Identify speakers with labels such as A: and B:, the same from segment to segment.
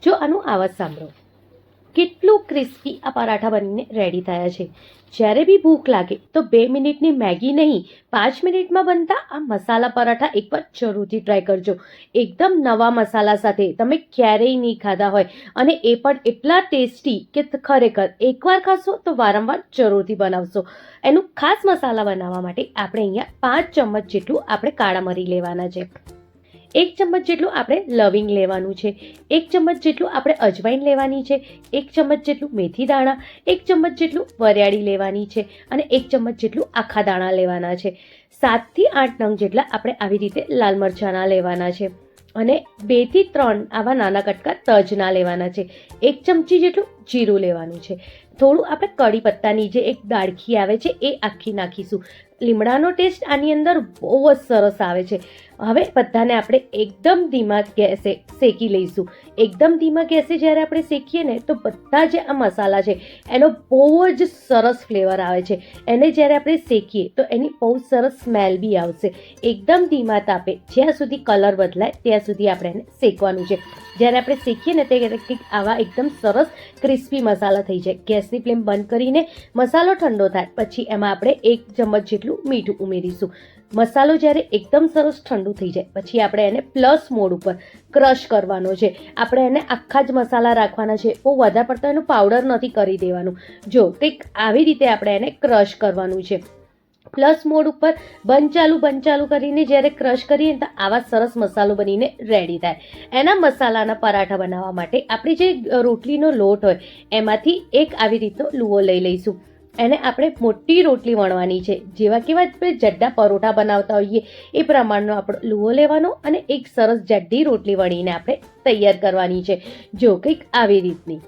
A: જો આનું આવાજ સાંભળો, કેટલું ક્રિસ્પી આ પરાઠા બનીને રેડી થયા છે. જ્યારે બી ભૂખ લાગે તો 2 મિનિટની મેગી નહીં, 5 મિનિટમાં બનતા આ મસાલા પરાઠા એકવાર જરૂરથી ટ્રાય કરજો. એકદમ નવા મસાલા સાથે તમે ક્યારેય નહીં ખાધા હોય, અને એ પણ એટલા ટેસ્ટી કે ખરેખર એકવાર ખાશો તો વારંવાર જરૂરથી બનાવશો. એનું ખાસ મસાલા બનાવવા માટે આપણે અહીંયા 5 ચમચ જેટલું આપણે કાળા મરી લેવાના છે. 1 ચમચ જેટલું આપણે લવિંગ લેવાનું છે, 1 ચમચ જેટલું આપણે અજવાઈન લેવાની છે, 1 ચમચ જેટલું મેથી દાણા, 1 ચમચ જેટલું વરિયાળી લેવાની છે, અને 1 ચમચ જેટલું આખા દાણા લેવાના છે. 7 થી 8 નંગ જેટલા આપણે આવી રીતે લાલ મરચાંના લેવાના છે, અને 2 થી 3 આવા નાના કટકા તજના લેવાના છે. 1 ચમચી જેટલું જીરું લેવાનું છે. થોડું આપણે કડી પત્તાની જે એક દાળખી આવે છે એ આખી નાખીશું. લીમડાનો ટેસ્ટ આની અંદર બહુ જ સરસ આવે છે. હવે બધાને આપણે એકદમ ધીમા ગેસે શેકી લઈશું. એકદમ ધીમા ગેસે જ્યારે આપણે શેકીએ ને તો બધા જે આ મસાલા છે એનો બહુ જ સરસ ફ્લેવર આવે છે. એને જ્યારે આપણે શેકીએ તો એની બહુ સરસ સ્મેલ બી આવશે. એકદમ ધીમા તાપે જ્યાં સુધી કલર બદલાય ત્યાં સુધી આપણે એને શેકવાનું છે. જ્યારે આપણે શેકીએ ને ત્યારે કંઈક આવા એકદમ સરસ ક્રિસ્પી મસાલા થઈ જાય. ગેસની ફ્લેમ બંધ કરીને મસાલો ઠંડો થાય પછી એમાં આપણે 1 ચમચ જેટલું મીઠું ઉમેરીશું. મસાલો જ્યારે એકદમ સરસ ઠંડુ થઈ જાય પછી આપણે એને પ્લસ મોડ ઉપર ક્રશ કરવાનો છે. આપણે એને આખા જ મસાલા રાખવાના છે, બહુ વધારે પડતો એનું પાવડર નથી કરી દેવાનું. જો કંઈક આવી રીતે આપણે એને ક્રશ કરવાનું છે. પ્લસ મોડ ઉપર બંધ ચાલુ કરીને જ્યારે ક્રશ કરીએ તો આવા સરસ મસાલો બનીને રેડી થાય. એના મસાલાના પરાઠા બનાવવા માટે આપણી જે રોટલીનો લોટ હોય એમાંથી એક આવી રીતનો લુઓ લઈ લઈશું. એને આપણે મોટી રોટલી વણવાની છે. જેવા કેવા આપણે જડ્ડા પરોઠા બનાવતા હોઈએ એ પ્રમાણનો આપણો લુઓ લેવાનો, અને એક સરસ જાડી રોટલી વણીને આપણે તૈયાર કરવાની છે. જો કંઈક આવી રીતની.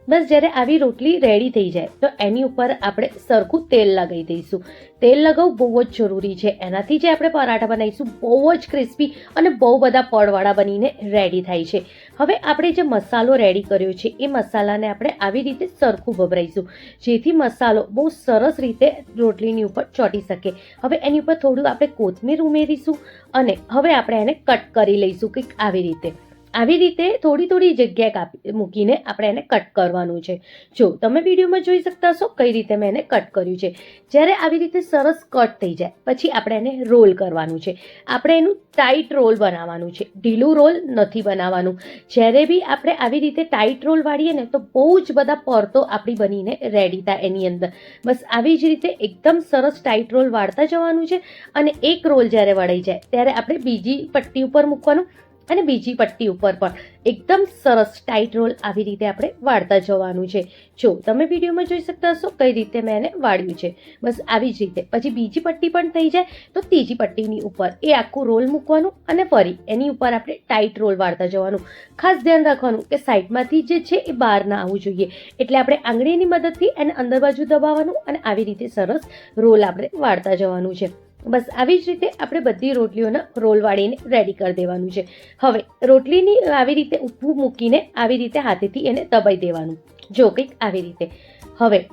A: બસ જ્યારે આવી રોટલી રેડી થઈ જાય તો એની ઉપર આપણે સરખું તેલ લગાવી દઈશું. તેલ લગાવવું બહુ જ જરૂરી છે. એનાથી જે આપણે પરાઠા બનાવીશું બહુ જ ક્રિસ્પી અને બહુ બધા પડવાળા બનીને રેડી થાય છે. હવે આપણે જે મસાલો રેડી કર્યો છે એ મસાલાને આપણે આવી રીતે સરખું ભભરાઈશું, જેથી મસાલો બહુ સરસ રીતે રોટલીની ઉપર ચોંટી શકે. હવે એની ઉપર થોડું આપણે કોથમીર ઉમેરીશું, અને હવે આપણે એને કટ કરી લઈશું કંઈક આવી રીતે. આવી રીતે થોડી જગ્યાએ મૂકીને આપણે એને કટ કરવાનું છે. જો તમે વિડીયોમાં જોઈ શકતા હશો કઈ રીતે મેં એને કટ કર્યું છે. જ્યારે આવી રીતે સરસ કટ થઈ જાય પછી આપણે એને રોલ કરવાનું છે. આપણે એનું ટાઈટ રોલ બનાવવાનું છે, ઢીલું રોલ નથી બનાવવાનું. જ્યારે બી આપણે આવી રીતે ટાઈટ રોલ વાળીએ ને તો બહુ જ બધા પરતો આપણી બનીને રેડી થાય એની અંદર. બસ આવી જ રીતે એકદમ સરસ ટાઈટ રોલ વાળતા જવાનું છે, અને એક રોલ જ્યારે વળાઈ જાય ત્યારે આપણે બીજી પટ્ટી ઉપર મૂકવાનું, અને બીજી પટ્ટી ઉપર પણ એકદમ સરસ ટાઈટ રોલ આવી રીતે આપણે વાળતા જવાનું છે. જો તમે વિડીયોમાં જોઈ શકતા હશો કઈ રીતે મેં એને વાળ્યું છે. બસ આવી જ રીતે પછી બીજી પટ્ટી પણ થઈ જાય તો ત્રીજી પટ્ટીની ઉપર એ આખું રોલ મૂકવાનું, અને ફરી એની ઉપર આપણે ટાઈટ રોલ વાળતા જવાનું. ખાસ ધ્યાન રાખવાનું કે સાઈડમાંથી જે છે એ બહાર ના આવવું જોઈએ, એટલે આપણે આંગળીની મદદથી એને અંદર બાજુ દબાવવાનું, અને આવી રીતે સરસ રોલ આપણે વાળતા જવાનું છે. બસ આવી જ રીતે આપણે બધી રોટલીઓના રોલ વાળીને રેડી કરી દેવાનું છે. હવે રોટલીની આવી રીતે ઊભું મૂકીને આવી રીતે હાથેથી એને દબાઈ દેવાનું. જો કંઈક આવી રીતે. હવે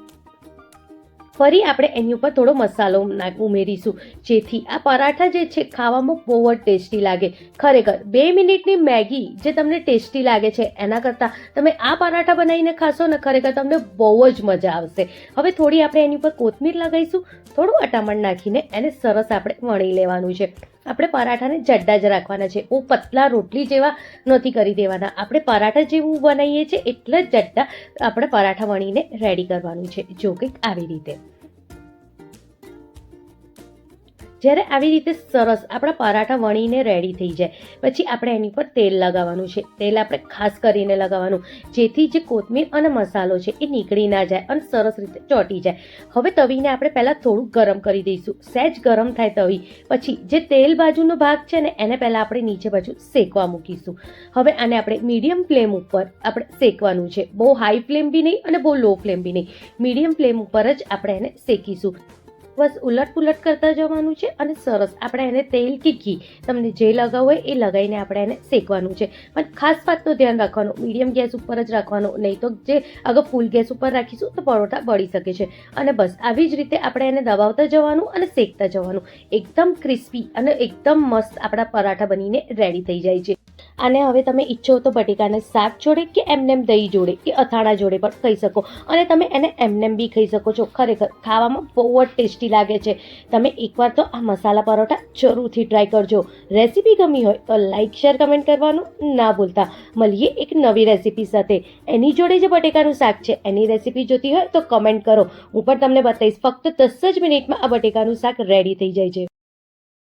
A: ફરી આપણે એની ઉપર થોડો મસાલો ઉમેરીશું, જેથી આ પરાઠા જે છે ખાવામાં બહુ જ ટેસ્ટી લાગે. ખરેખર 2 મિનિટની મેગી જે તમને ટેસ્ટી લાગે છે એના કરતાં તમે આ પરાઠા બનાવીને ખાશો ને ખરેખર તમને બહુ જ મજા આવશે. હવે થોડી આપણે એની ઉપર કોથમીર લગાવીશું, થોડું અટામણ નાખીને એને સરસ આપણે વણી લેવાનું છે. આપણે પરાઠાને જડ્ડા જ રાખવાના છે, બહુ પતલા રોટલી જેવા નથી કરી દેવાના. આપણે પરાઠા જેવું બનાવીએ છીએ એટલે જ જડ્ડા આપણે પરાઠા વણીને રેડી કરવાનું છે. જો કંઈક આવી રીતે. જ્યારે આવી રીતે સરસ આપણા પરાઠા વણીને રેડી થઈ જાય પછી આપણે એની પર તેલ લગાવવાનું છે. તેલ આપણે ખાસ કરીને લગાવવાનું, જેથી જે કોથમીર અને મસાલો છે એ નીકળી ના જાય અને સરસ રીતે ચોંટી જાય. હવે તવીને આપણે પહેલાં થોડું ગરમ કરી દઈશું. સહેજ ગરમ થાય તવી પછી જે તેલ બાજુનો ભાગ છે ને એને પહેલાં આપણે નીચે બાજુ શેકવા મૂકીશું. હવે આને આપણે મીડિયમ ફ્લેમ ઉપર આપણે શેકવાનું છે. બહુ હાઈ ફ્લેમ બી નહીં અને બહુ લો ફ્લેમ બી નહીં, મીડિયમ ફ્લેમ ઉપર જ આપણે એને શેકીશું. બસ ઉલટ પુલટ કરતા જવાનું છે, અને સરસ આપણે એને તેલ કે ઘી તમને જે લગાવવું હોય એ લગાવીને આપણે એને શેકવાનું છે. પણ ખાસ વાતનું ધ્યાન રાખવાનું, મીડિયમ ગેસ ઉપર જ રાખવાનું, નહીં તો જે અગર ફૂલ ગેસ ઉપર રાખીશું તો પરોઠા બળી શકે છે. અને બસ આવી જ રીતે આપણે એને દબાવતા જવાનું અને શેકતા જવાનું. એકદમ ક્રિસ્પી અને એકદમ મસ્ત આપણા પરાઠા બનીને રેડી થઈ જાય છે. આને હવે તમે ઈચ્છો તો બટેકાને શાક જોડે કે એમનેમ દહીં જોડે કે અથાણા જોડે પણ ખાઈ શકો, અને તમે એને એમનેમ બી ખાઈ શકો છો. ખરેખર ખાવામાં બહુ જ ટેસ્ટી લાગે છે. તમે એકવાર તો આ મસાલા પરોઠા જરૂરથી ટ્રાય કરજો. રેસીપી ગમી હોય તો લાઇક, શેર, કમેન્ટ કરવાનું ના ભૂલતા. મળીએ એક નવી રેસીપી સાથે. એની જોડે જે બટેકાનું શાક છે એની રેસીપી જોતી હોય તો કમેન્ટ કરો, હું પણ તમને બતાવીશ. ફક્ત 10 જ મિનિટમાં આ બટેકાનું શાક રેડી થઈ જાય છે.